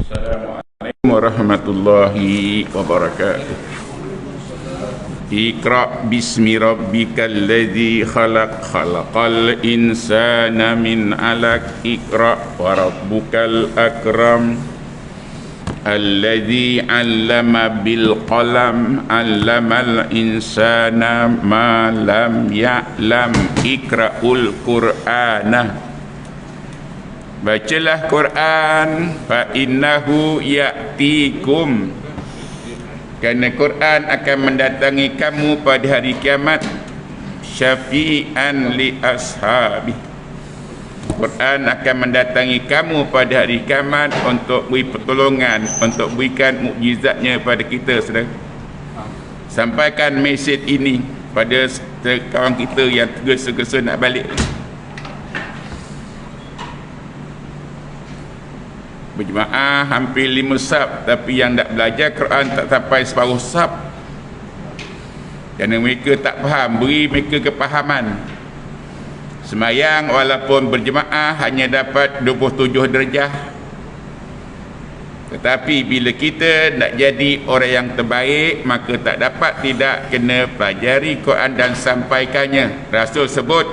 Assalamualaikum warahmatullahi wabarakatuh. Iqra bismi rabbikal ladzi khalaq, khalaqal insana min 'alaq. Iqra wa rabbukal akram alladzi 'allama bil qalam, 'allamal insana ma lam ya'lam. Iqra'ul qur'ana, bacalah Quran, fa innahu ya'tikum, kerana Quran akan mendatangi kamu pada hari kiamat, syafi'an li ashabi, Quran akan mendatangi kamu pada hari kiamat untuk beri pertolongan, untuk berikan mukjizatnya pada kita, saudara. Sampaikan mesej ini pada kawan kita yang tergesa-gesa nak balik. Berjemaah hampir 5 sab, tapi yang tak belajar Quran tak sampai separuh sab, kerana mereka tak faham. Beri mereka kepahaman. Semayang walaupun berjemaah hanya dapat 27 darjah, tetapi bila kita nak jadi orang yang terbaik, maka tak dapat tidak kena pelajari Quran dan sampaikannya. Rasul sebut,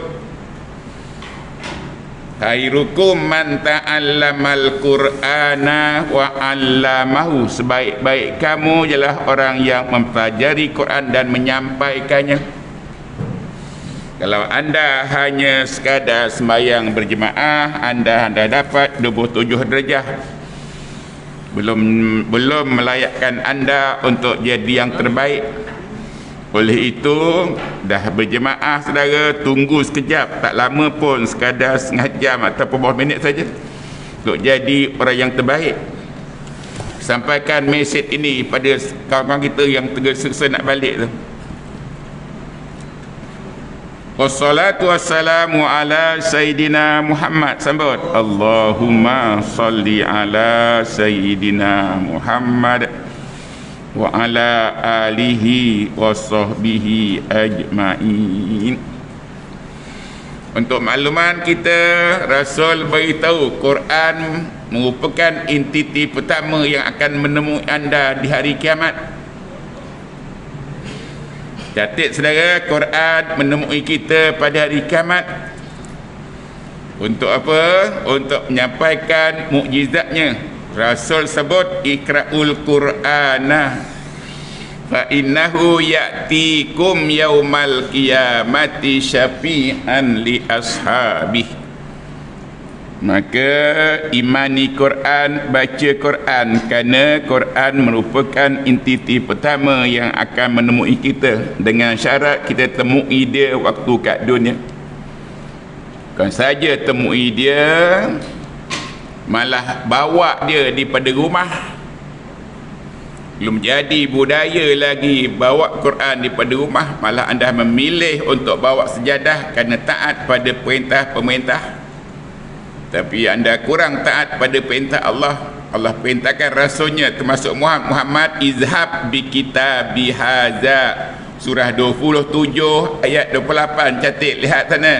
khairukum man ta'allamal qur'ana wa 'allamahu, sebaik-baik kamu ialah orang yang mempelajari Quran dan menyampaikannya. Kalau anda hanya sekadar sembahyang berjemaah, anda dapat 27 darjah, belum melayakkan anda untuk jadi yang terbaik. Oleh itu, dah berjemaah saudara, tunggu sekejap, tak lama pun, sekadar setengah jam ataupun beberapa minit saja, untuk jadi orang yang terbaik. Sampaikan mesej ini pada kawan-kawan kita yang tergesa-gesa nak balik tu. Wassalatu wassalamu ala Sayyidina Muhammad. Sambut. Allahumma salli ala Sayyidina Muhammad wa ala alihi wa sahbihi ajma'in. Untuk makluman kita, Rasul beritahu Quran merupakan entiti pertama yang akan menemui anda di hari kiamat. Catat saudara, Quran menemui kita pada hari kiamat. Untuk apa? Untuk menyampaikan mukjizatnya. Rasul sebut, iqra'ul qur'ana fa innahu ya'tikum yaumal qiyamati syafi'an li ashabi. Maka imani Quran, baca Quran, kerana Quran merupakan entiti pertama yang akan menemui kita, dengan syarat kita temui dia waktu kat dunia. Bukan saja temui dia, malah bawa dia daripada rumah. Belum jadi budaya lagi bawa Quran daripada rumah, malah anda memilih untuk bawa sejadah kerana taat pada perintah pemerintah. Tapi anda kurang taat pada perintah Allah. Allah perintahkan Rasulnya, termasuk Muhammad, izhab bi kitabi hadza, surah 27 ayat 28. Catat, lihat sana.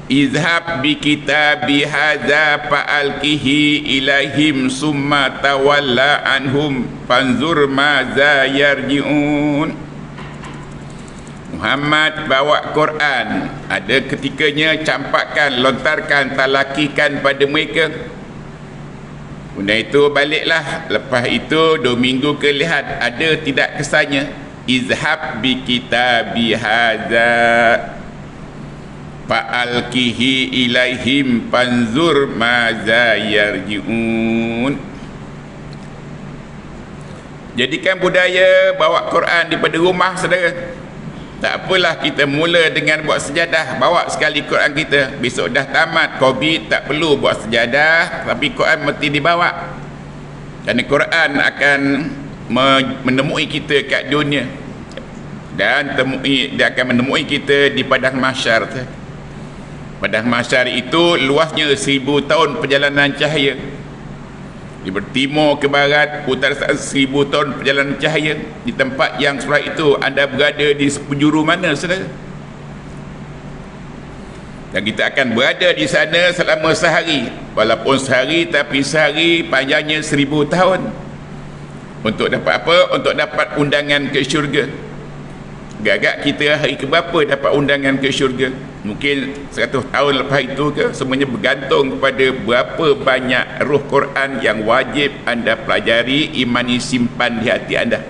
Izhab bi kitabi hadza fa'alqihi ilaihim summa tawalla anhum fanzur maza yarji'un. Muhammad bawa Quran, ada ketikanya campakkan, lontarkan, talakikan pada mereka. Kemudian itu baliklah. Lepas itu 2 minggu ke, lihat ada tidak kesannya. Izhab bi kitabi hadza fa'alqihi ilaihim fanzur maza yarji'un. Jadikan budaya bawa Quran daripada rumah, saudara. Tak apalah kita mula dengan buat sejadah, bawa sekali Quran kita. Besok dah tamat COVID, tak perlu buat sejadah, tapi Quran mesti dibawa. Kerana Quran akan menemui kita kat dunia, dan dia akan menemui kita di padang mahsyar. Padang mahsyar itu luasnya 1000 tahun perjalanan cahaya. Di bertimur ke barat, utara 1000 tahun perjalanan cahaya. Di tempat yang surah itu, anda berada di penjuru mana, saudara? Dan kita akan berada di sana selama sehari. walaupun sehari, tapi sehari panjangnya 1000 tahun. Untuk dapat apa? Untuk dapat undangan ke syurga. Gagak kita hari keberapa dapat undangan ke syurga? Mungkin 100 tahun lepas itu ke? Semuanya bergantung kepada berapa banyak ruh Quran yang wajib anda pelajari, imani, simpan di hati anda.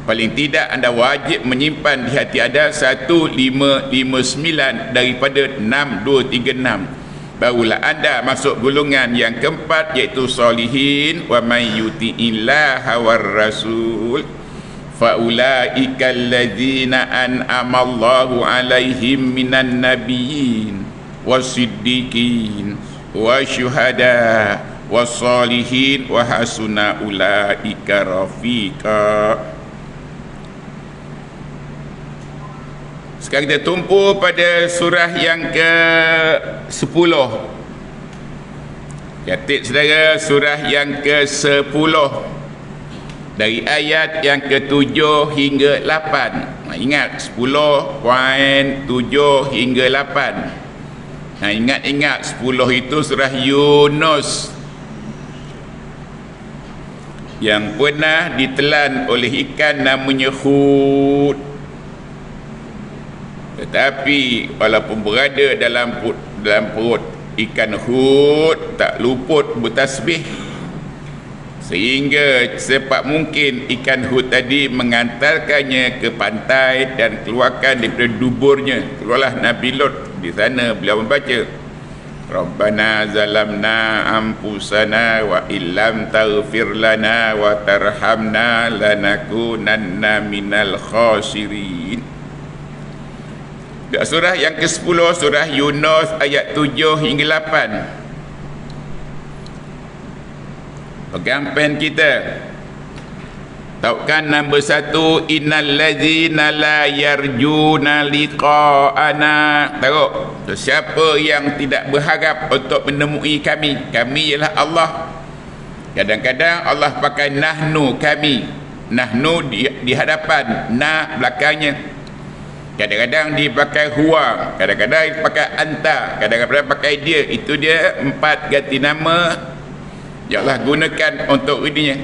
Paling tidak anda wajib menyimpan di hati anda 1559 daripada 6236. Barulah anda masuk golongan yang keempat, iaitu solihin. Wa may yuti'illaha war rasul faulaika alladzina an'amallahu alaihim minan nabiyyin wasiddiqin wasyuhada wassalihin wa hasuna ulaika rafiqa. Sekarang kita tumpu pada surah yang ke-10. Catat saudara, surah yang ke-10 dari ayat yang ke-7 hingga 8. Ingat 10.7 hingga 8. Ingat 10 itu surah Yunus yang pernah ditelan oleh ikan namanya Hud. Tetapi walaupun berada dalam perut ikan Hud, tak luput bertasbih, sehingga secepat mungkin ikan Hud tadi mengantarkannya ke pantai dan keluarkan daripada duburnya. Keluarlah Nabi Lut. Di sana beliau membaca, Rabbana zalamna anfusana wa illam taghfir lana wa tarhamna lanakunanna minal khasirin. Surah yang ke-10, surah Yunus ayat 7 hingga 8. Pegang pen kita. Taukan nombor 1, innal ladzina la yarjuna liqa'ana. Tahu, siapa yang tidak berharap untuk menemui kami. Kami ialah Allah. Kadang-kadang Allah pakai nahnu, kami. Nahnu di hadapan, na belakangnya. Kadang-kadang dipakai huwa, kadang-kadang dipakai anta, kadang-kadang pakai dia. Itu dia 4 ganti nama yang Allah gunakan untuk ininya.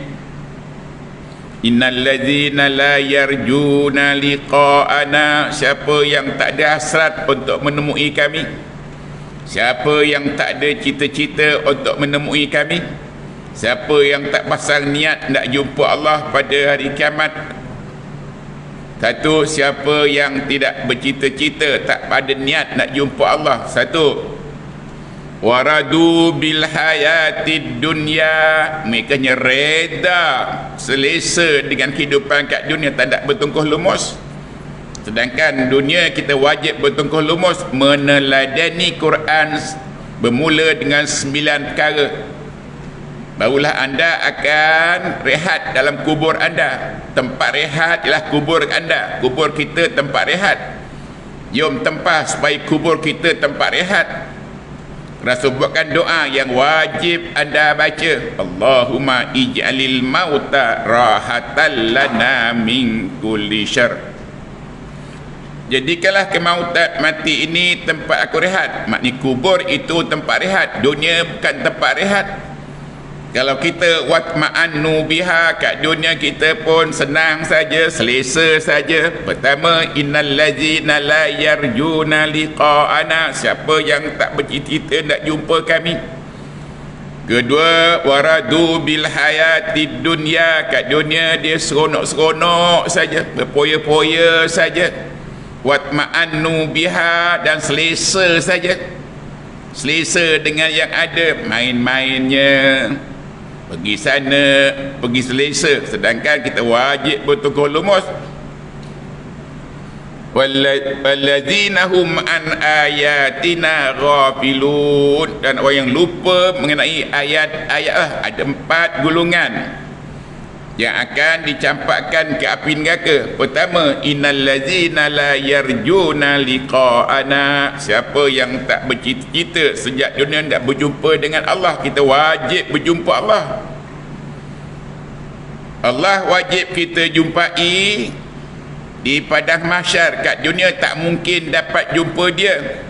Innal ladzina la yarjuna liqa'ana. Siapa yang tak ada hasrat untuk menemui kami, siapa yang tak ada cita-cita untuk menemui kami, siapa yang tak pasang niat nak jumpa Allah pada hari kiamat. Satu, siapa yang tidak bercita-cita, tak ada niat nak jumpa Allah. Satu, waradu bil hayatid dunya. Mereka reda, selesa dengan kehidupan kat dunia, tak ada bertungkuh lumus. Sedangkan dunia kita wajib bertungkuh lumus, meneladani Quran bermula dengan 9 perkara. Barulah anda akan rehat dalam kubur anda. Tempat rehat ialah kubur anda. Kubur kita tempat rehat. Jom tempah supaya kubur kita tempat rehat. Rasul buatkan doa yang wajib anda baca. Allahumma ij'alil mauta rahatan lana min kulli syarr. Jadikanlah kemautan mati ini tempat aku rehat. Maknanya kubur itu tempat rehat. Dunia bukan tempat rehat. Kalau kita watma'annu biha, kat dunia kita pun senang saja, selesa saja. Pertama, innal ladzina la yarjuna liqa'ana. Siapa yang tak bercita-cita nak jumpa kami. Kedua, waradu bil hayatid dunya. Kat dunia dia seronok-seronok saja, berpoya-poya saja. Watma'annu biha, dan selesa saja. Selesa dengan yang ada, main-mainnya, pergi sana, pergi selesa. Sedangkan kita wajib bertungkuh lumus. Walladzina hum an ayatina ghafilun. Dan orang yang lupa mengenai ayat-ayat. Ada 4 golongan yang akan dicampakkan ke api neraka. Pertama, innal ladzina la yarjuna liqa'ana. Siapa yang tak bercita-cita sejak dunia nak berjumpa dengan Allah. Kita wajib berjumpa Allah. Allah wajib kita jumpai di padang mahsyar. Kat dunia tak mungkin dapat jumpa dia.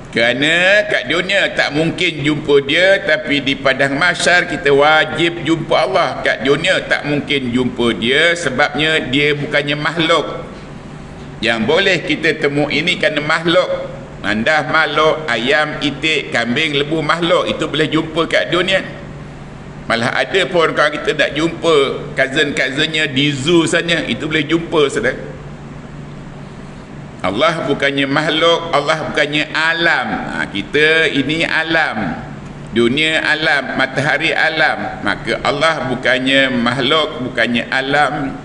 Kerana kat dunia tak mungkin jumpa dia, tapi di padang mahsyar kita wajib jumpa Allah. Kat dunia tak mungkin jumpa dia, sebabnya dia bukannya makhluk. Yang boleh kita temui ini kerana makhluk. Mandah makhluk, ayam, itik, kambing, lembu makhluk, itu boleh jumpa kat dunia. Malah ada pun kalau kita nak jumpa cousin-cousinnya di zoo saja, itu boleh jumpa, saudara. Allah bukannya makhluk, Allah bukannya alam. Kita ini alam, dunia alam, matahari alam. Maka Allah bukannya makhluk, bukannya alam.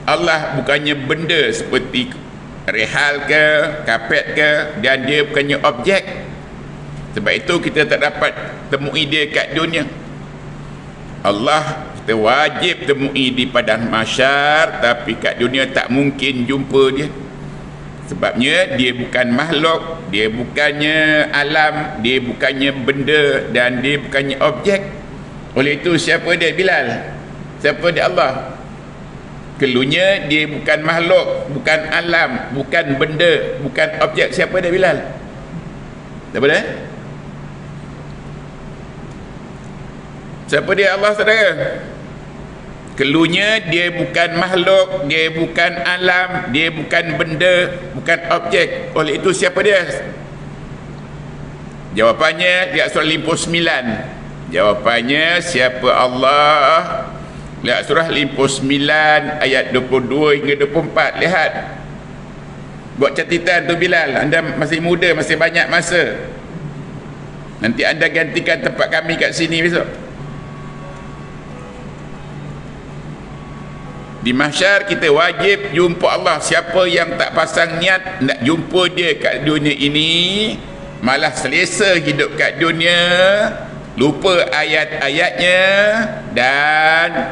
Allah bukannya benda seperti rehal ke, kapet ke, dan dia bukannya objek. Sebab itu kita tak dapat temui dia kat dunia. Allah kita wajib temui di padang mahsyar, tapi kat dunia tak mungkin jumpa dia. Sebabnya dia bukan makhluk, dia bukannya alam, dia bukannya benda, dan dia bukannya objek. Oleh itu siapa dia? Bilal. Siapa dia? Allah. Keluarnya dia bukan makhluk, bukan alam, bukan benda, bukan objek. Siapa dia? Bilal. Siapa dia? Siapa dia? Allah, saudara. Keluarnya dia bukan makhluk, dia bukan alam, dia bukan benda, bukan objek. Oleh itu siapa dia? Jawapannya di surah 59. Jawapannya siapa Allah? Lihat surah 59 ayat 22 hingga 24. Lihat. Buat catatan tu Bilal. Anda masih muda, masih banyak masa. Nanti anda gantikan tempat kami kat sini besok. Di mahsyar kita wajib jumpa Allah. Siapa yang tak pasang niat nak jumpa dia kat dunia ini, malah selesa hidup kat dunia, lupa ayat-ayatnya dan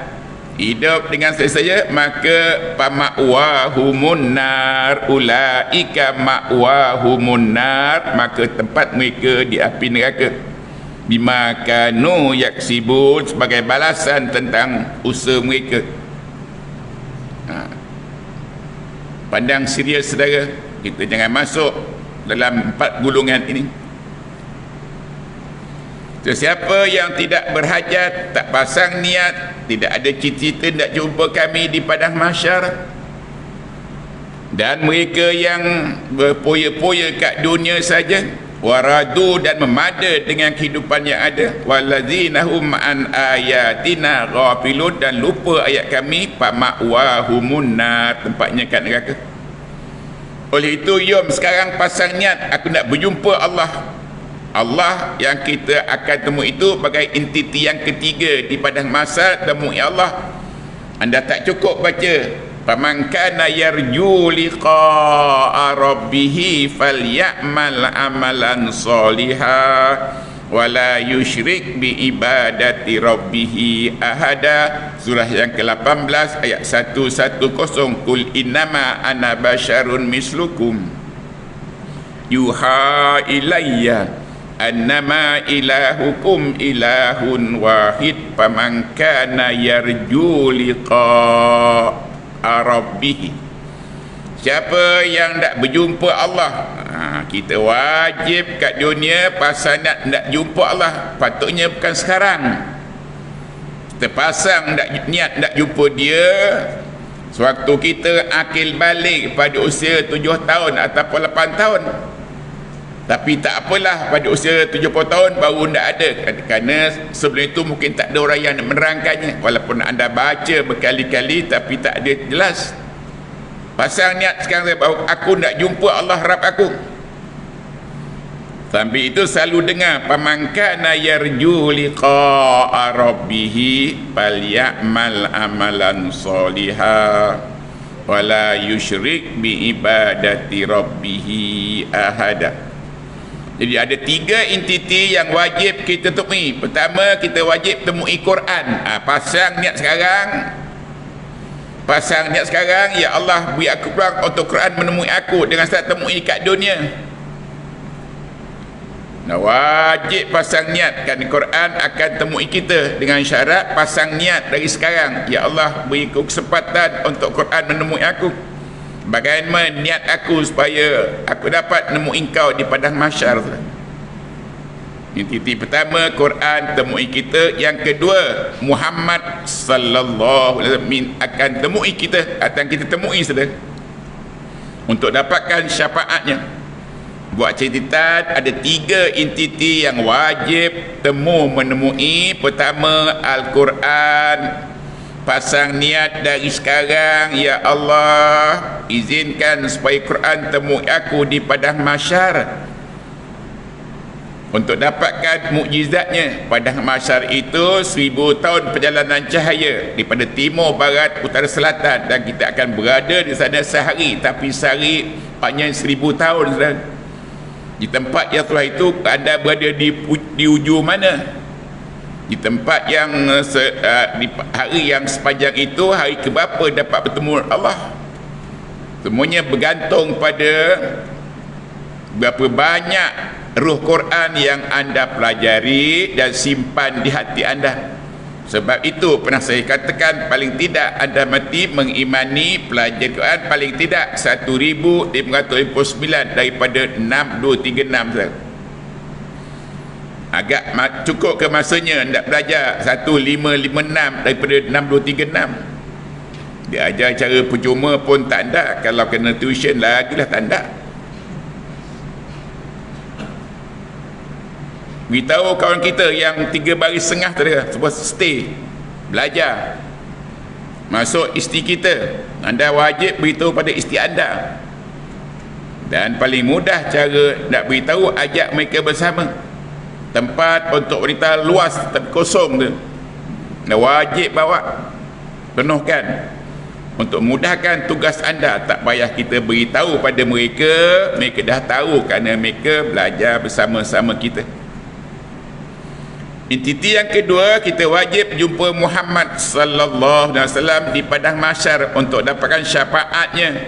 hidup dengan selesa, maka pama'wahumun nar, ulaika ma'wahumun nar, maka tempat mereka di api neraka. Bima kanu yaksibun, sebagai balasan tentang usaha mereka. Pandang serius, saudara. Kita jangan masuk dalam 4 golongan ini. Sesiapa yang tidak berhajat, tak pasang niat, tidak ada cita-cita nak jumpa kami di padang mahsyar, dan mereka yang berpoya-poya kat dunia saja, waradu, dan memada dengan kehidupan yang ada, waladzinahum an ayatina ghafilun, dan lupa ayat kami, pama'wahumun nar, tempatnya kat neraka. Oleh itu, jom sekarang pasang niat, aku nak berjumpa Allah. Allah yang kita akan temui itu sebagai entiti yang ketiga di padang mahsyar, temui Allah. Anda tak cukup baca faman kana yarju liqa'a rabbih falyamal amalan sholihan wala yusyrik bi ibadati rabbih ahada. Surah yang ke-18 ayat 110. Qul innama ana basyarun mislukum yuha ilayya annama ilahukum ilahun wahid faman kana yarju liqa'a rabbih. Siapa yang nak berjumpa Allah, kita wajib kat dunia pasang nak jumpa Allah. Patutnya bukan sekarang. Kita pasang niat nak jumpa dia sewaktu kita akil balik pada usia 7 tahun ataupun 8 tahun. Tapi tak apalah, pada usia 70 tahun baru nak ada, kerana sebelum itu mungkin tak ada orang yang nak menerangkannya. Walaupun anda baca berkali-kali tapi tak ada jelas. Pasang niat sekarang, bahawa aku nak jumpa Allah Rabb aku. Sambil itu selalu dengar faman kana yarju liqa'a rabbih falyamal amalan sholihan wala yusyrik bi ibadati rabbih ahada. Jadi ada 3 entiti yang wajib kita temui. Pertama, kita wajib temui Quran. Pasang niat sekarang. Pasang niat sekarang, ya Allah beri aku peluang untuk Quran menemui aku dengan syarat temui kat dunia. Nah, wajib pasang niat, kan Quran akan temui kita dengan syarat pasang niat dari sekarang. Ya Allah beri aku kesempatan untuk Quran menemui aku. Bagaimana niat aku supaya aku dapat nemu engkau di padang mahsyar. Titik pertama, Quran temui kita. Yang kedua, Muhammad sallallahu alaihi wasallam akan temui kita, akan kita temui saudara, untuk dapatkan syafaatnya. Buat catatan, ada 3 entiti yang wajib menemui. Pertama, Al-Quran. Pasang niat dari sekarang, ya Allah, izinkan supaya Quran temui aku di padang mahsyar untuk dapatkan mukjizatnya. Padang mahsyar itu 1000 tahun perjalanan cahaya daripada timur, barat, utara, selatan, dan kita akan berada di sana sehari, tapi sehari panjang 1000 tahun. Di tempat yang telah itu, anda berada di ujung mana? Di tempat yang di hari yang sepanjang itu, hari keberapa dapat bertemu Allah? Semuanya bergantung pada berapa banyak ruh Quran yang anda pelajari dan simpan di hati anda. Sebab itu pernah saya katakan, paling tidak anda mesti mengimani pelajar Quran paling tidak 1559 daripada 6236. Agak cukup ke masanya hendak belajar 1556 daripada 6236. Dia ajar cara percuma pun tak ada. Kalau kena tuition lagi lah tak ada. Beritahu kawan kita yang 3 baris setengah tadi, sebab stay belajar, masuk isteri kita, anda wajib beritahu pada isteri anda. Dan paling mudah cara nak beritahu, ajak mereka bersama. Tempat untuk berita luas tapi kosong tu, anda wajib bawa, penuhkan untuk mudahkan tugas anda. Tak payah kita beritahu pada mereka, mereka dah tahu kerana mereka belajar bersama-sama kita. Entiti yang kedua, kita wajib jumpa Muhammad sallallahu alaihi wasallam di padang mahsyar untuk dapatkan syafaatnya.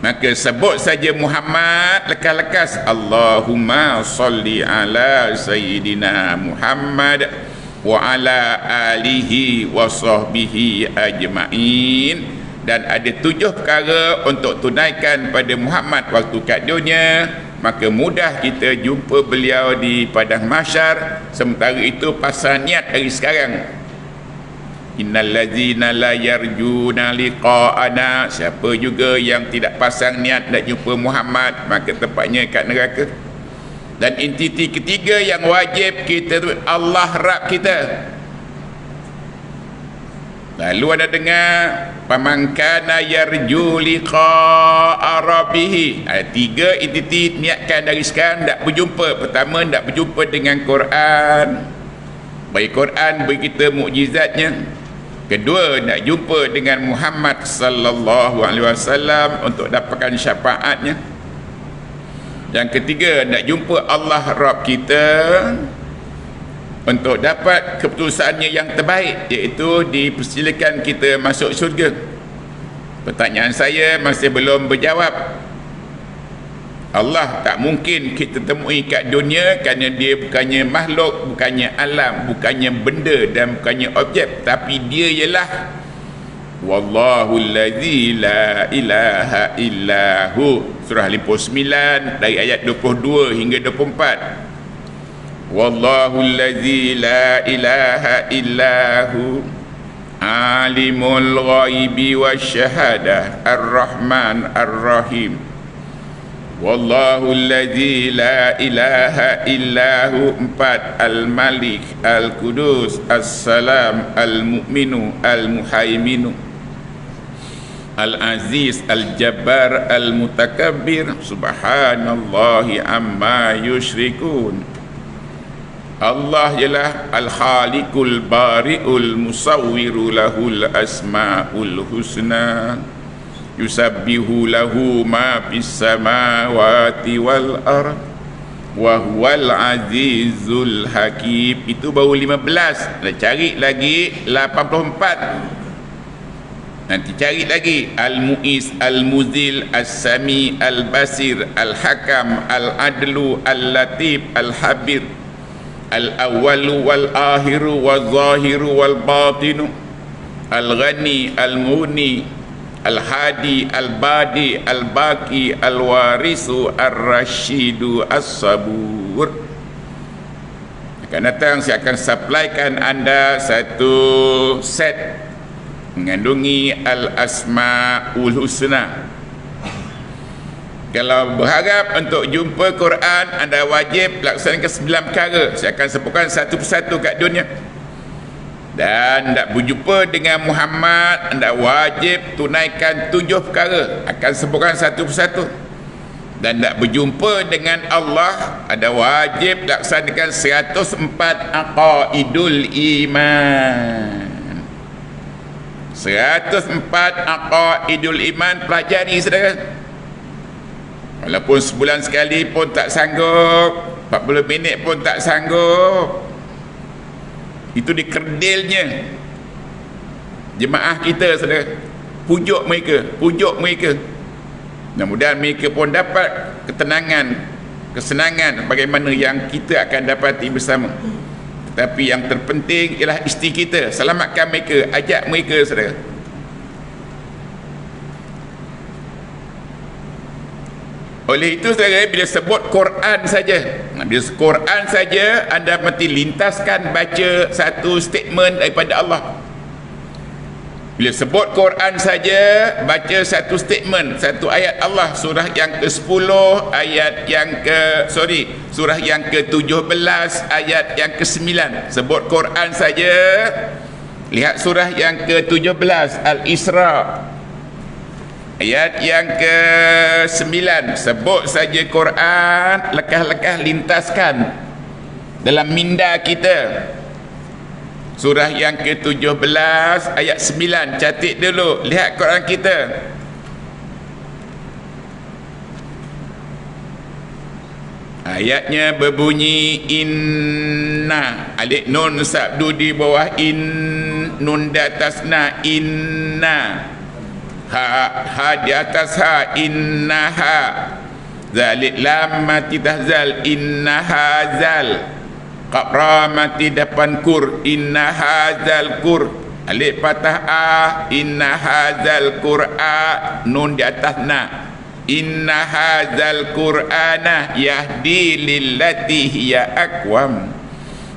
Maka sebut saja Muhammad, lekas-lekas Allahumma salli ala sayyidina Muhammad wa ala alihi wa sahbihi ajma'in. Dan ada 7 perkara untuk tunaikan pada Muhammad waktu kat dunia, maka mudah kita jumpa beliau di padang mahsyar. Sementara itu pasal niat dari sekarang. Innal ladzina la yarjuna liqa'ana, siapa juga yang tidak pasang niat nak jumpa Muhammad, maka tempatnya kat neraka. Dan entiti ketiga yang wajib kita tu, Allah Rabb kita. Lalu ada dengar faman kana yarju liqa'a rabbih. Ada 3 entiti niatkan dari sekarang nak berjumpa. Pertama, nak berjumpa dengan Quran, bagi Quran bagi kita mukjizatnya. Kedua, nak jumpa dengan Muhammad sallallahu alaihi wasallam untuk dapatkan syafaatnya. Yang ketiga, nak jumpa Allah Rabb kita untuk dapat keputusannya yang terbaik, iaitu dipersilakan kita masuk syurga. Pertanyaan saya masih belum berjawab. Allah tak mungkin kita temui kat dunia kerana dia bukannya makhluk, bukannya alam, bukannya benda dan bukannya objek, tapi dia ialah wallahu allazi la ilaha illahu. Surah 59 dari ayat 22 hingga 24. Wallahu allazi la ilaha illahu alimul ghaibi wasyahadah ar-rahman ar-rahim. Wallahu allazi la ilaha illahu 4 al-malik al-qudus as-salam al-mu'minu al-muhaiminu al-aziz al-jabbar al-mutakabbir subhanallahi amma yushrikun. Allah ialah al-khaliqul bari'ul musawwiru lahul asma'ul husna yusabbihu lahu ma fis samawati wal ard wa huwal azizul hakim. Itu baru 15. Nak cari lagi 84. Nanti cari lagi al-mu'is, al-muzil, as-sami, al-basir, al-hakam, al-adlu, al-latif, al-habir, al-awwalu wal-akhiru wal-zahiru wal-batinu, al-ghani, al-mughni, Al-Hadi, Al-Badi, Al-Baqi, Al-Warisu, Ar-Rashidu, As-Sabur. Akan datang saya akan supplykan anda satu set mengandungi Al-Asma'ul Husna. Kalau berharap untuk jumpa Quran, anda wajib laksanakan 9 perkara. Saya akan sebutkan satu persatu kat dunia. Dan nak berjumpa dengan Muhammad, anda wajib tunaikan 7 perkara. Akan sebutkan satu persatu. Dan nak berjumpa dengan Allah, anda wajib laksanakan 104 aqaidul iman. 104 aqaidul iman, pelajari saudara. Walaupun sebulan sekali pun tak sanggup, 40 minit pun tak sanggup. Itu dikerdilnya jemaah kita, saudara. Pujuk mereka, pujuk mereka. Mudah-mudahan mereka pun dapat ketenangan, kesenangan bagaimana yang kita akan dapati bersama. Tetapi yang terpenting ialah isteri kita. Selamatkan mereka, ajak mereka, saudara. Oleh itu, saudara, bila sebut Quran saja, bila Quran saja, anda mesti lintaskan baca satu statement daripada Allah. Bila sebut Quran saja, baca satu statement, satu ayat Allah, surah yang ke-10, ayat yang surah yang ke-17, ayat yang ke-9. Sebut Quran saja, lihat surah yang ke-17 Al-Isra, ayat yang ke-9. Sebut saja Quran, lekah-lekah lintaskan dalam minda kita. Surah yang ke-17 ayat 9, catik dulu, lihat Quran kita. Ayatnya berbunyi inna, alif nun sabdu di bawah in, nun di atas na, inna. Ha di atas ha, innaha. Zalik lam mati tahzal, innaha zal. Qaf ra mati depan kur, innaha zal kur. Alif patah a, innaha zal qur'a, nun di atas na. Innaha zal qur'ana yahdi lillati hiya aqwam.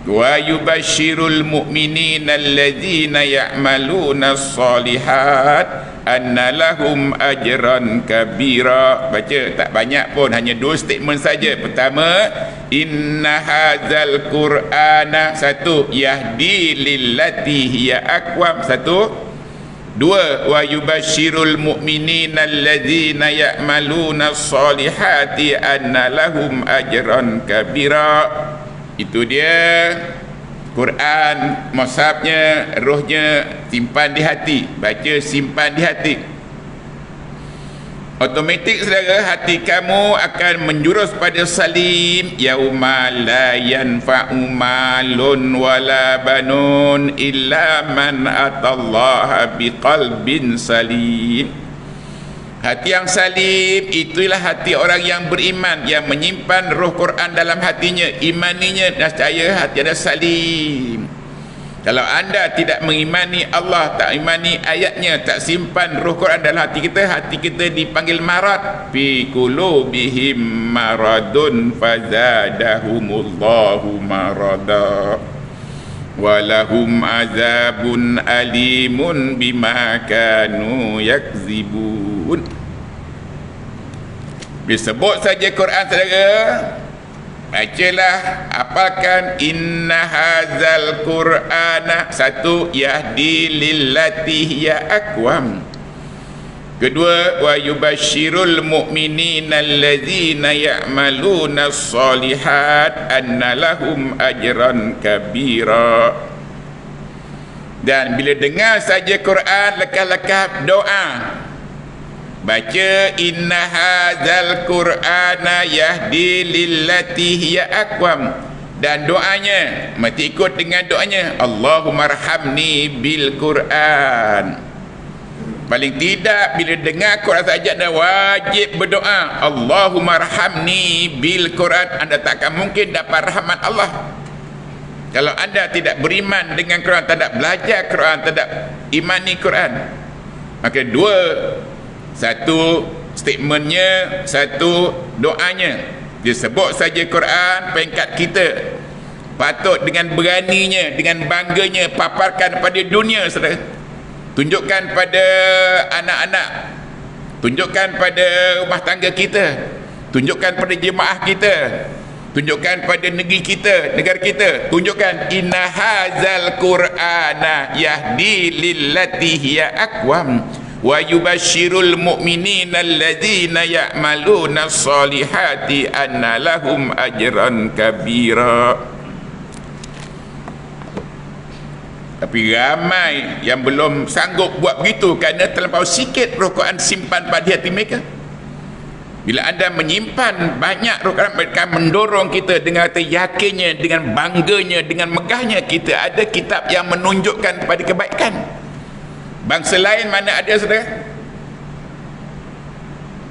Wa yubashshirul mu'minina alladzina ya'maluna as-solihat anna lahum ajran kabira. Baca tak banyak pun, hanya 2 statement saja. Pertama, inna hadzal qur'ana, 1, yahdi lillati hiya aqwam, 1. 2, wa yubashshirul mu'minina alladzina ya'maluna as-solihati anna lahum ajran kabira. Itu dia Quran, mushafnya, rohnya, simpan di hati. Baca, simpan di hati. Automatik, saudara, hati kamu akan menjurus pada salim. Yauma la yanfa'u malun wala banun illa man atallaha biqalbin salim. Hati yang salim, itulah hati orang yang beriman, yang menyimpan roh Quran dalam hatinya, imaninya, nescaya hati anda salim. Kalau anda tidak mengimani Allah, tak imani ayatnya, tak simpan roh Quran dalam hati kita dipanggil marad. Fi qulubihim maradun fazadahumullahu marada walahum azabun alimun bima kanu yakzibun. Disebut saja Quran, saudara, bacalah, hafalkan. Inna hadzal qur'ana, 1, yahdi lillati hiya aqwam. Kedua, wa yubashshirul mu'minina alladzina ya'maluna as-solihat anna lahum ajran kabira. Dan bila dengar saja Quran, lekah-lekah doa. Baca inna hadzal qur'ana yahdi lillati hiya aqwam. Dan doanya, mesti ikut dengan doanya, Allahumma arhamni bil Qur'an. Paling tidak bila dengar Quran saja anda wajib berdoa, Allahumma arhamni bil Qur'an. Anda takkan mungkin dapat rahmat Allah kalau anda tidak beriman dengan Quran, tidak belajar Quran, tidak imani Quran. Maka dua, satu statementnya, satu doanya. Dia sebut saja Quran, peringkat kita patut dengan beraninya, dengan bangganya paparkan pada dunia, saudara. Tunjukkan pada anak-anak, tunjukkan pada rumah tangga kita, tunjukkan pada jemaah kita, tunjukkan pada negeri kita, negara kita, tunjukkan inna hadzal qur'ana yahdi lillati hiya aqwam wa yubasyirul mu'minina alladzina ya'maluna sholihati anna lahum ajran kabira. Tapi ramai yang belum sanggup buat begitu kerana terlampau sikit Roh Quran simpan pada hati mereka. Bila anda menyimpan banyak Roh Quran, mereka mendorong kita dengan yakinnya, dengan bangganya, dengan megahnya kita ada kitab yang menunjukkan kepada kebaikan. Bangsa lain mana ada, saudara?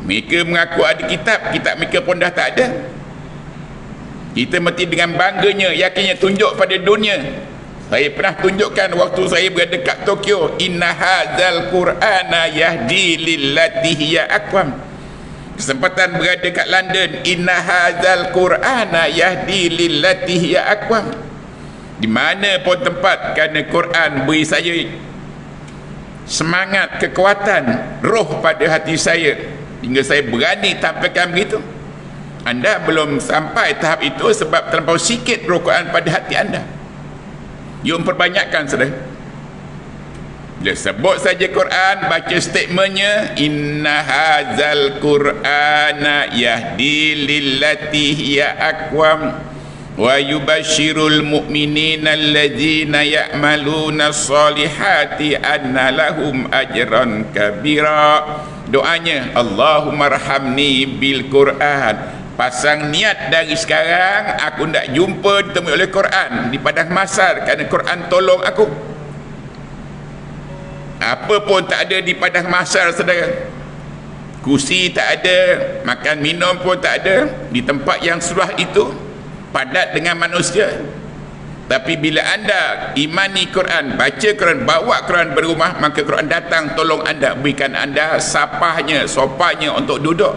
Mereka mengaku ada kitab, kitab mereka pun dah tak ada. Kita mesti dengan bangganya, yakinnya tunjuk pada dunia. Saya pernah tunjukkan waktu saya berada dekat Tokyo, inna hadzal qur'ana yahdi lillati hiya aqwam. Kesempatan berada dekat London, inna hadzal qur'ana yahdi lillati hiya aqwam. Di mana pun tempat, kerana Quran beri saya semangat, kekuatan, roh pada hati saya hingga saya berani tampilkan begitu. Anda belum sampai tahap itu sebab terlampau sikit Roh Quran pada hati anda. You memperbanyakkan, saudara. Bila sebut saja Quran, baca statementnya, inna hadzal qur'ana yahdi lillati hiya aqwam wa yubasyirul mu'minina alladzina ya'maluna sholihati anna lahum ajran kabira. Doanya, Allahumma rahamni bil Quran. Pasang niat dari sekarang, aku nak jumpa ditemui oleh Quran di padang mahsyar, kerana Quran tolong aku. Apa pun tak ada di padang mahsyar, saudara. Kursi tak ada, makan minum pun tak ada di tempat yang surah itu padat dengan manusia. Tapi bila anda imani Quran, baca Quran, bawa Quran berumah, maka Quran datang tolong anda, berikan anda sapahnya, sopanya untuk duduk,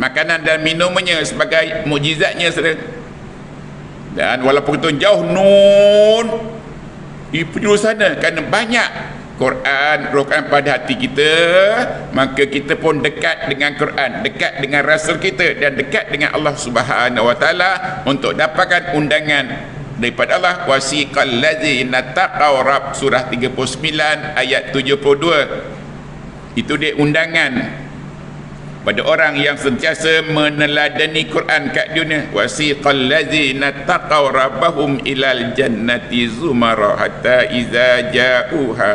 makanan dan minumannya sebagai mukjizatnya, saudara. Dan walaupun itu jauh nun di penjuru sana, kerana banyak Quran, Roh Quran pada hati kita, maka kita pun dekat dengan Quran, dekat dengan Rasul kita, dan dekat dengan Allah Subhanahu Wa Taala untuk dapatkan undangan daripada Allah. Wasiqal ladzina taqaw rabb, surah 39 ayat 72. Itu dia undangan pada orang yang sentiasa meneladani Quran kat dunia. Wasiqal ladzina taqaw rabbahum ilal jannati zumara hatta iza ja'uha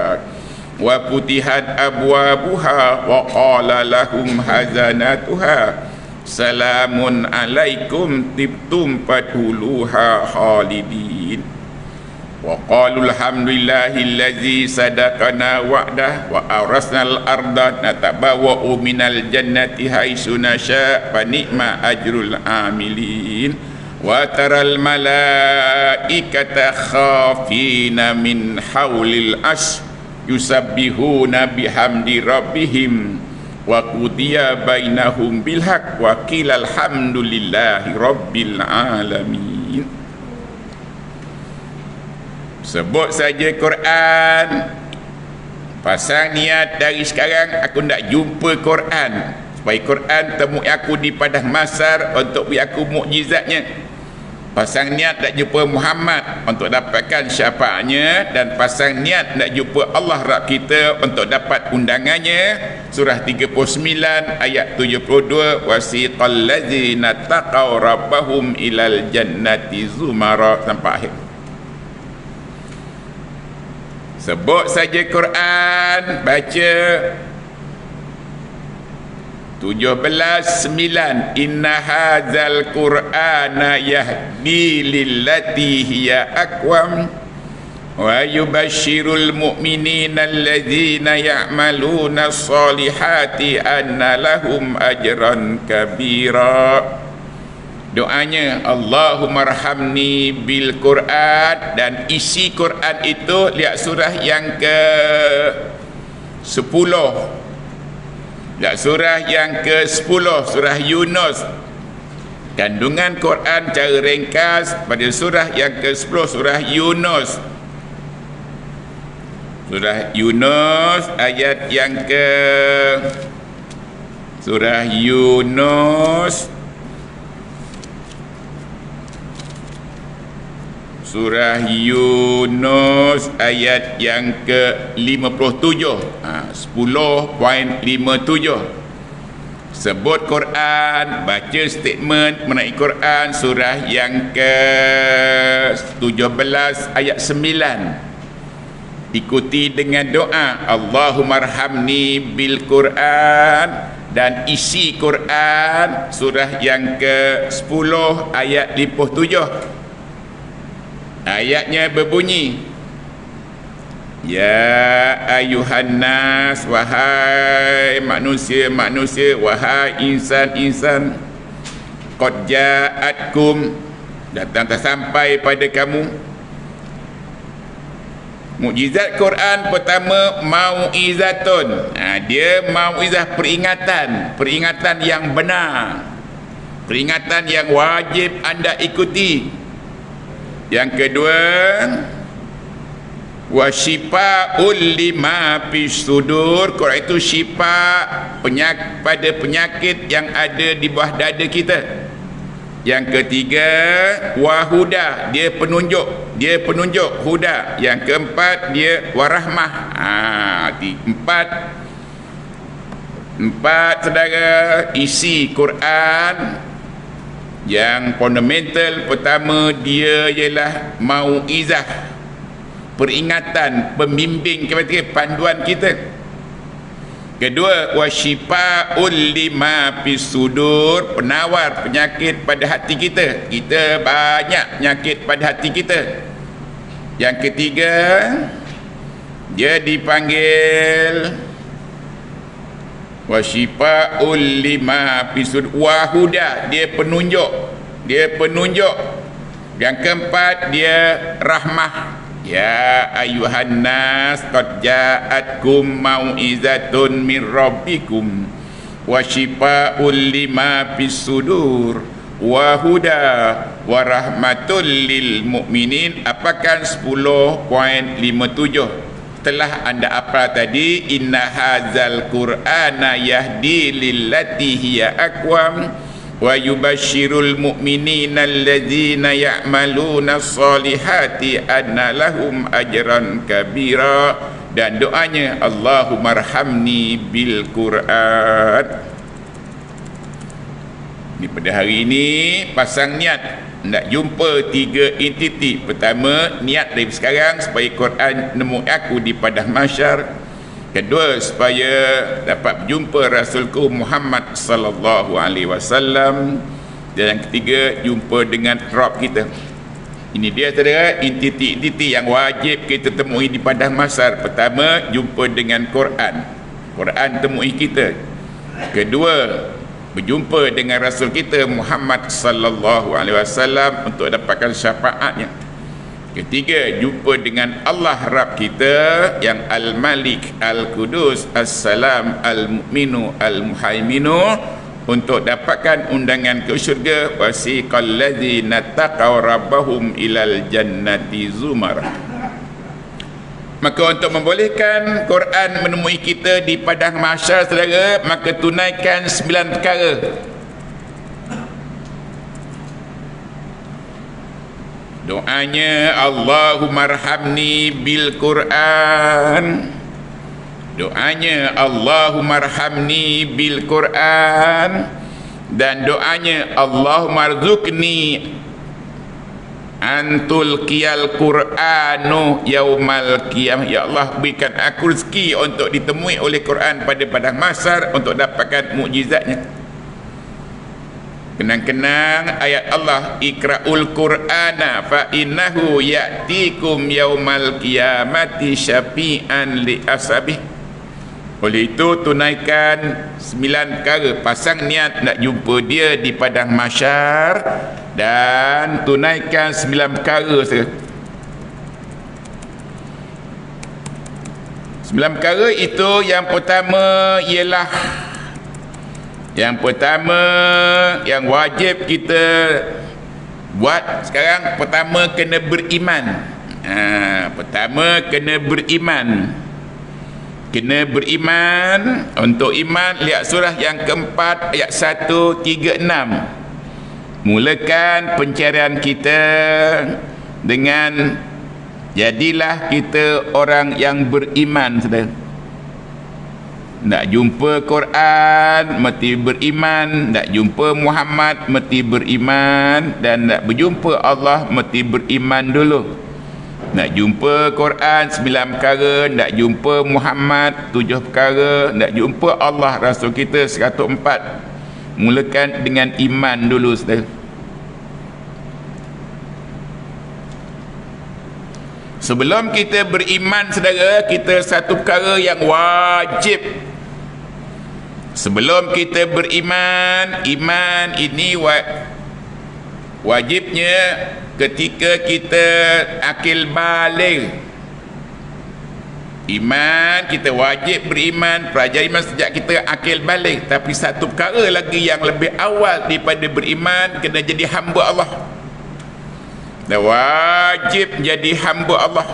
wa futihat abwabuha wa qala lahum hazanatuha salamun alaikum tibtum fadkhuluha khalidin. Wa qalu alhamdulillahillazi sadaqana wa'dah wa awrasnal arda natabawwa'u minal jannati haitsu nasha' fa ni'ma ajrul amilin. Wa taral malaikata khafina min haulil ash yusabbihuna bihamdi rabbihim wa qudiya bainahum bil haqq wa qila alhamdulillahi rabbil alamin. Sebut saja Quran, pasang niat dari sekarang, aku nak jumpa Quran, supaya Quran temui aku di padang mahsyar untuk beri aku mukjizatnya. Pasang niat nak jumpa Muhammad untuk dapatkan syafaatnya, dan pasang niat nak jumpa Allah Rabb kita untuk dapat undangannya. Surah 39 ayat 72. Wasiqal ladzina taqaw rabbahum ilal jannati zumara, sampai akhir. Sebut saja Quran, baca 17:9. Inna hadzal qur'ana yahdi lillati hiya aqwam wa yubasyirul mu'minina alladzina ya'maluna sholihati anna lahum ajran kabira. Doanya, Allahumma rahamni bil Quran, dan isi Quran itu lihat surah yang ke Dan surah yang ke-10 surah Yunus. Kandungan Quran cara ringkas pada surah yang ke-10 surah Yunus. Surah Yunus ayat yang ke Surah Yunus ayat yang ke-57, 10.57. Sebut Quran, baca statement mengenai Quran surah yang ke-17 ayat 9. Ikuti dengan doa Allahumma arhamni bil Quran, dan isi Quran surah yang ke-10 ayat 57. Ayatnya berbunyi, ya ayuhan nas, wahai manusia-manusia, wahai insan-insan, qad ja'atkum, datang sampai pada kamu. Mukjizat Quran pertama mau'izatun. Dia mau'izah, peringatan yang benar, peringatan yang wajib anda ikuti. Yang kedua, wa syifa'ul lima fis sudur. Quran itu syifa pada penyakit yang ada di bawah dada kita. Yang ketiga, wahuda, dia penunjuk, huda. Yang keempat, dia warahmah. Empat saudara isi Quran. Yang fundamental pertama dia ialah mau'izah, peringatan, pembimbing kepada kita, panduan kita. Kedua, wasyifa'ul lima fis sudur, penawar penyakit pada hati kita. Kita banyak penyakit pada hati kita. Yang ketiga, dia dipanggil wasyifa'ul lima fis sudur, wahuda, dia penunjuk. Yang keempat, dia rahmah. Ya ayuhan nas, qad ja'atkum mau'izatun min rabbikum wa syifa'ul lima fis sudur wa huda wa rahmatul lil mu'minin. Apakan 10.57 telah anda hafal tadi. Inna hadzal qur'ana yahdi lillati hiya aqwam wa yubashshirul mu'minina alladzina ya'maluna sholihati anna lahum ajran kabira. Dan doanya Allahumma arhamni bil Quran. Di pada hari ini pasang niat nak jumpa 3 entiti. Pertama, niat dari sekarang supaya Quran nemu aku di padang mahsyar. Kedua, supaya dapat berjumpa Rasulku Muhammad sallallahu alaihi wasallam. Dan yang ketiga, jumpa dengan Rabb kita. Ini dia saudara, entiti-entiti yang wajib kita temui di padang mahsyar. Pertama, jumpa dengan Quran temui kita. Kedua, berjumpa dengan Rasul kita Muhammad sallallahu alaihi wasallam untuk dapatkan syafaatnya. Ketiga, jumpa dengan Allah Rabb kita yang Al-Malik, Al-Qudus, As-Salam, Al-Mu'minu, Al-Muhaiminu, untuk dapatkan undangan ke syurga. Wasiqal ladzina taqaw rabbahum ilal jannati zumar. Maka untuk membolehkan Quran menemui kita di padang mahsyar saudara, maka tunaikan 9 perkara. Doanya Allahumma arhamni bil Quran. Doanya Allahumma arhamni bil Quran. Dan doanya Allahumma arzuqni antul qiyal Quranu yaumal qiyamah. Ya Allah, berikan aku rezeki untuk ditemui oleh Quran pada padang mahsyar untuk dapatkan mukjizatnya. Kenang-kenang ayat Allah, ikra'ul Qur'ana fa innahu ya'tikum yaumal qiyamati syafi'an li ashabih. Oleh itu tunaikan 9 perkara, pasang niat nak jumpa dia di padang mahsyar dan tunaikan 9 perkara saja. 9 perkara itu yang pertama ialah yang wajib kita buat sekarang. Pertama kena beriman. Pertama kena beriman. Kena beriman. Untuk iman lihat surah yang keempat ayat 136. Mulakan pencarian kita dengan jadilah kita orang yang beriman, saudara. Nak jumpa Quran mesti beriman, nak jumpa Muhammad mesti beriman, dan nak berjumpa Allah mesti beriman dulu. Nak jumpa Quran 9 perkara, nak jumpa Muhammad 7 perkara, nak jumpa Allah Rasul kita 104. Mulakan dengan iman dulu, saudara. Sebelum kita beriman, saudara, kita satu perkara yang wajib. Sebelum kita beriman, iman ini wajibnya ketika kita akil baligh. Iman, kita wajib beriman, pelajari iman sejak kita akil baligh. Tapi satu perkara lagi yang lebih awal daripada beriman, kena jadi hamba Allah. Dan wajib jadi hamba Allah.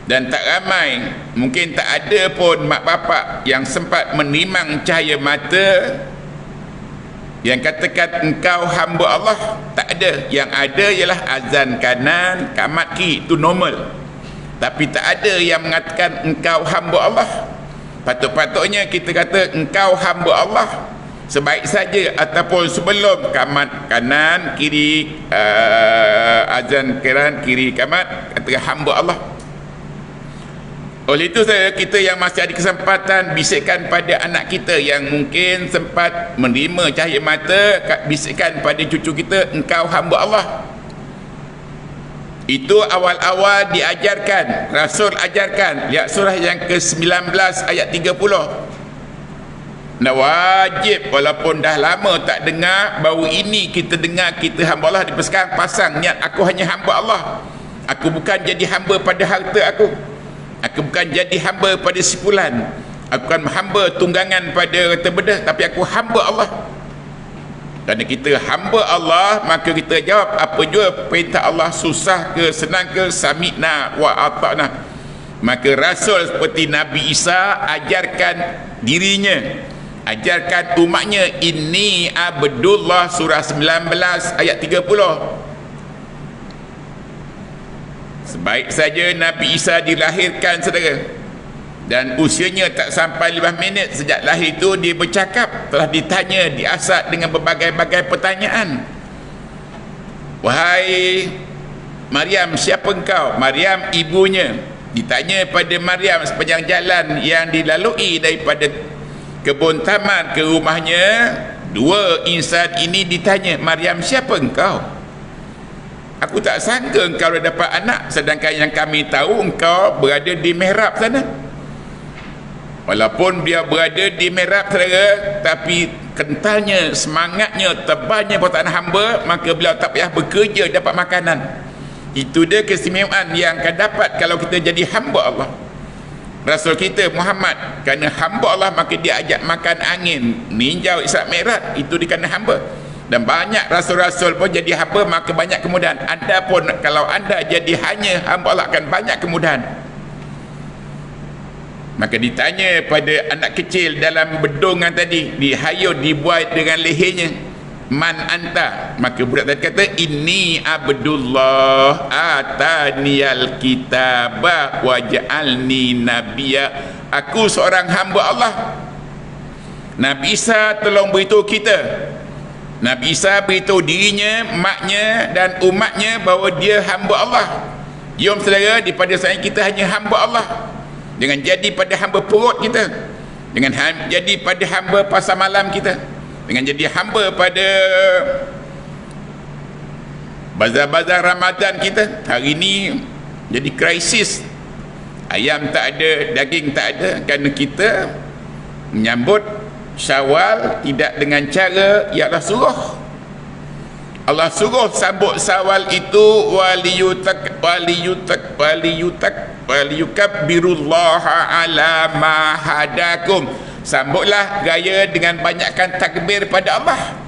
Dan tak ramai, mungkin tak ada pun mak bapak yang sempat menimang cahaya mata yang katakan engkau hamba Allah. Tak ada. Yang ada ialah azan kanan, kamat kiri, itu normal. Tapi tak ada yang mengatakan engkau hamba Allah. Patut-patutnya kita kata engkau hamba Allah sebaik saja, ataupun sebelum kamat kanan, kiri azan kanan, kiri kamat, kata hamba Allah. Oleh itu kita yang masih ada kesempatan bisikkan pada anak kita yang mungkin sempat menerima cahaya mata, bisikkan pada cucu kita engkau hamba Allah. Itu awal-awal diajarkan, Rasul ajarkan. Lihat surah yang ke-19 ayat 30. Nah, wajib, walaupun dah lama tak dengar, baru ini kita dengar kita hamba Allah. Sekarang pasang niat, aku hanya hamba Allah. Aku bukan jadi hamba pada harta aku. Aku bukan jadi hamba pada si fulan. Aku bukan hamba tunggangan pada harta benda, tapi aku hamba Allah. Kerana kita hamba Allah, maka kita jawab apa jua perintah Allah, susah ke senang ke, sami'na wa ata'na. Maka Rasul seperti Nabi Isa ajarkan dirinya, ajarkan umatnya, inni abdullah, surah 19 ayat 30. Sebaik saja Nabi Isa dilahirkan, saudara, dan usianya tak sampai 5 minit sejak lahir itu dia bercakap, telah ditanya, diasat dengan berbagai-bagai pertanyaan. Wahai Maryam, siapa engkau? Maryam ibunya. Ditanya pada Maryam sepanjang jalan yang dilalui daripada kebun taman ke rumahnya, dua insan ini ditanya, Maryam, siapa engkau? Aku tak sangka engkau dah dapat anak, sedangkan yang kami tahu engkau berada di mihrab sana. Walaupun dia berada di mihrab, saudara, tapi kentalnya, semangatnya, tebalnya perkataan hamba, maka beliau tak payah bekerja dapat makanan. Itu dia keistimewaan yang akan dapat kalau kita jadi hamba Allah. Rasul kita Muhammad, kerana hamba Allah maka dia ajak makan angin, ninjau Isra Mi'raj, itu dikana hamba. Dan banyak rasul-rasul pun jadi hamba, maka banyak kemudahan. Anda pun kalau anda jadi hanya hamba Allah akan banyak kemudahan. Maka ditanya pada anak kecil dalam bedungan tadi, dihayut, dibuat dengan lehernya, man anta? Maka budak tadi kata, inni abdullah ataniyal kitaba wa ja'alni nabiyya. Aku seorang hamba Allah. Nabi Isa tolong beritahu kita, Nabi Isa beritahu dirinya, maknya dan umatnya bahawa dia hamba Allah. Jom saudara, daripada saya kita hanya hamba Allah. Jangan jadi pada hamba perut kita, jangan jadi pada hamba pasar malam kita, jangan jadi hamba pada bazar-bazar Ramadan kita. Hari ini jadi krisis, ayam tak ada, daging tak ada, kerana kita menyambut Syawal tidak dengan cara yang Allah suruh. Allah suruh sambut Syawal itu waliyutak waliyukabbirullaha ala ma hadakum. Sambutlah raya dengan banyakkan takbir pada Allah.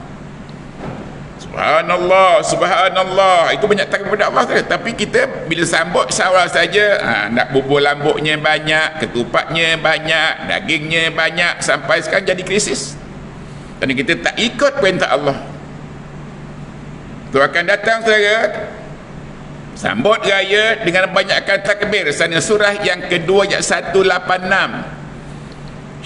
Subhanallah, subhanallah. Itu banyak takbir pada Allah saja. Tapi kita bila sambut seawal saja, nak bubur lambuknya banyak, ketupatnya banyak, dagingnya banyak, sampai sekarang jadi krisis. Kerana kita tak ikut perintah Allah. Itu akan datang saudara, sambut raya dengan banyakkan takbir. Sana surah yang kedua ayat 186.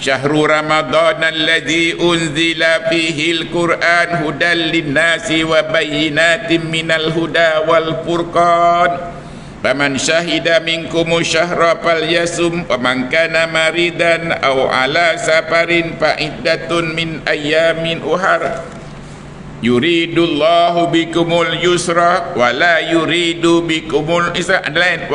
Syahrul Ramadan alladzi unzila fihil Qur'an hudal linnasi wa bayyinatin minal huda wal furqan. Faman syahida minkum syahra falyasum wa man kana maridan aw ala safarin fa iddatun min ayyamin ukhra. Yuridullahu bikumul yusra wa la yuridu bikumul isra. Lain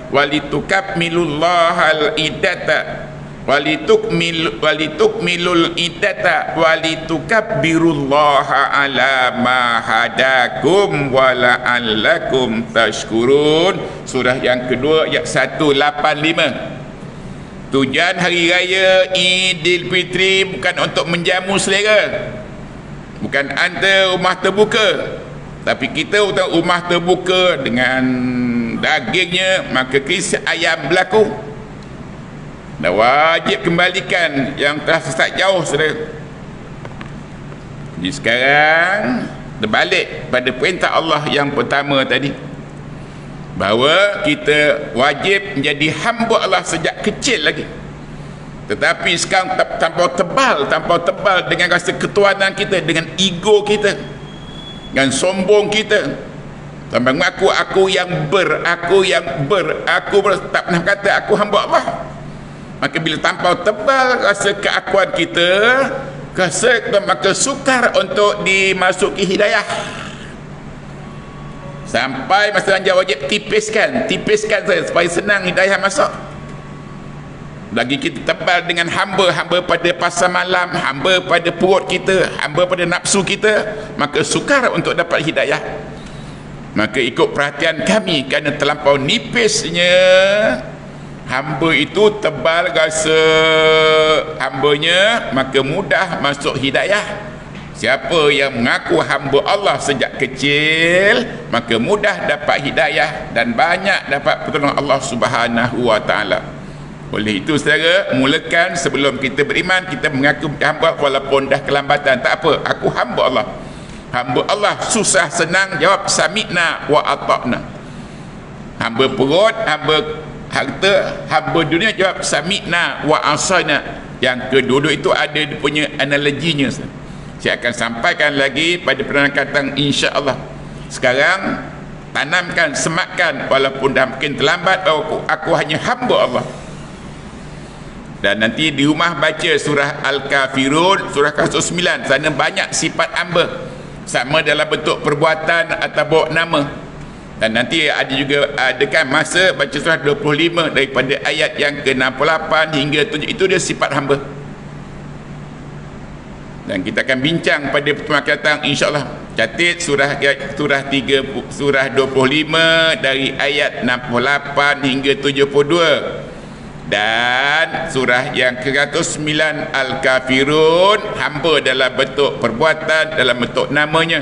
walitukabmilullahal iddata walitukmilul iddata walitukabbirullaha ala ma hadakum wa la'allakum tashkurun. Surah yang kedua ayat 185. Tujuan hari raya Aidilfitri bukan untuk menjamu selera, bukan anda rumah terbuka, tapi kita rumah terbuka dengan dagingnya, maka kisah ayam berlaku. Dan wajib kembalikan yang telah sesat jauh, saudara. Jadi sekarang terbalik pada perintah Allah yang pertama tadi, bahawa kita wajib menjadi hamba Allah sejak kecil lagi. Tetapi sekarang terlampau tebal dengan rasa ketuhanan kita, dengan ego kita, dengan sombong kita. Sampai mengaku aku tak pernah kata aku hamba Allah. Maka bila terlampau tebal rasa keakuan kita, maka sukar untuk dimasuki hidayah. Sampai masa dia wajib tipiskan saja supaya senang hidayah masuk. Lagi kita tebal dengan hamba pada pasar malam, hamba pada perut kita, hamba pada nafsu kita, maka sukar untuk dapat hidayah. Maka ikut perhatian kami, kerana terlampau nipisnya hamba itu, tebal rasa hambanya, maka mudah masuk hidayah. Siapa yang mengaku hamba Allah sejak kecil, maka mudah dapat hidayah dan banyak dapat pertolongan Allah Subhanahu wa taala. Oleh itu saudara, mulakan sebelum kita beriman, kita mengaku hamba walaupun dah kelambatan. Tak apa, aku hamba Allah. Hamba Allah susah senang jawab sami'na wa ata'na. Hamba perut, hamba harta, hamba dunia jawab sami'na wa asana. Yang kedua itu ada dia punya analoginya. Saya akan sampaikan lagi pada peranan katang insya-Allah. Sekarang tanamkan, sematkan walaupun dah mungkin terlambat, aku hanya hamba Allah. Dan nanti di rumah baca surah Al-Kafirun, surah ke-9. Sana banyak sifat hamba, sama dalam bentuk perbuatan atau bawa nama. Dan nanti ada juga dekat masa baca surah 25 daripada ayat yang ke-68 hingga 7. Itu dia sifat hamba. Dan kita akan bincang pada pertemuan akan datang insya-Allah. Catat surah 25 dari ayat 68 hingga 72. Dan surah yang ke-109 Al-Kafirun, hamba dalam bentuk perbuatan, dalam bentuk namanya.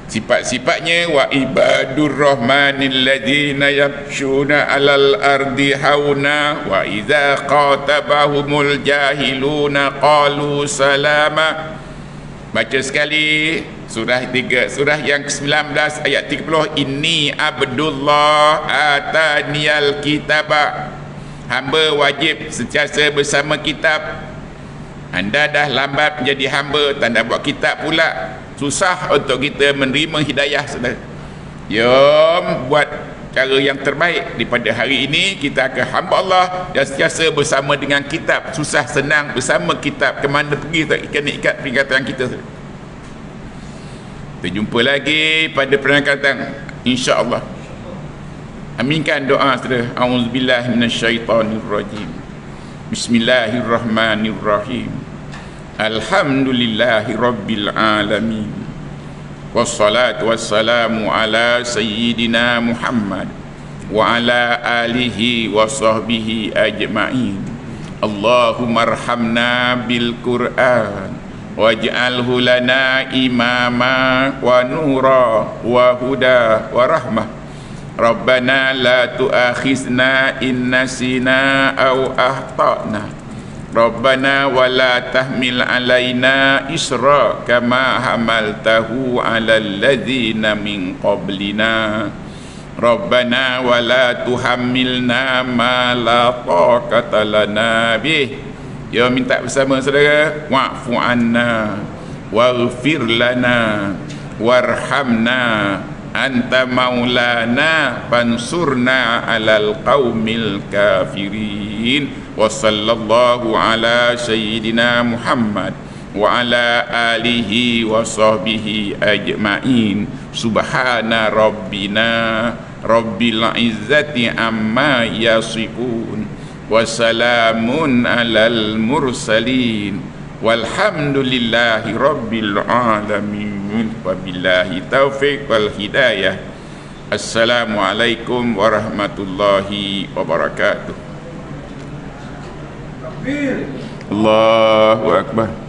Sifat-sifatnya, wa ibadur rahmanil ladzina yamshuna 'alal ardi hauna wa idza qatabahumul jahiluna qalu salama. Baca sekali surah 3, surah yang ke-19 ayat 30. Inni Abdullah ataniyal kitaba. Hamba wajib sentiasa bersama kitab. Anda dah lambat menjadi hamba, tanda buat kitab pula. Susah untuk kita menerima hidayah, saudara. Jom buat cara yang terbaik. Daripada hari ini kita akan hamba Allah dan sentiasa bersama dengan kitab. Susah senang bersama kitab. Kemana pergi tak ikat peringatan kita, saudara. Kita jumpa lagi pada peranan katang insya-Allah. Aminkan doa, saudara. Auzubillahi minasyaitonirrajim. Bismillahirrahmanirrahim. Alhamdulillahi rabbil alamin. Wassalatu wassalamu ala sayyidina Muhammad wa ala alihi wa sahbihi ajma'in. Allahumma arhamna bil Qur'an waj'alhu lana imama wa nura wa huda wa rahmah. Rabbana la tu'akhizna in nasina aw akhtana. Rabbana wa la tahmil alaina isra kama hamaltahu ala alladhina min qablina. Rabbana wa la tuhammilna ma la taqata lana bih. Ya, minta bersama saudara, wa'fu anna waghfir lana warhamna anta maulana fansurna alal qaumil kafirin. Wa sallallahu ala sayyidina Muhammad wa ala alihi wa sahbihi ajma'in. Subhana rabbina rabbil izzati amma yasifun wa salamun alal mursalin walhamdulillahi rabbil alamin. Wabillahi taufiq wal hidayah. Assalamualaikum warahmatullahi wabarakatuh. Allahu akbar.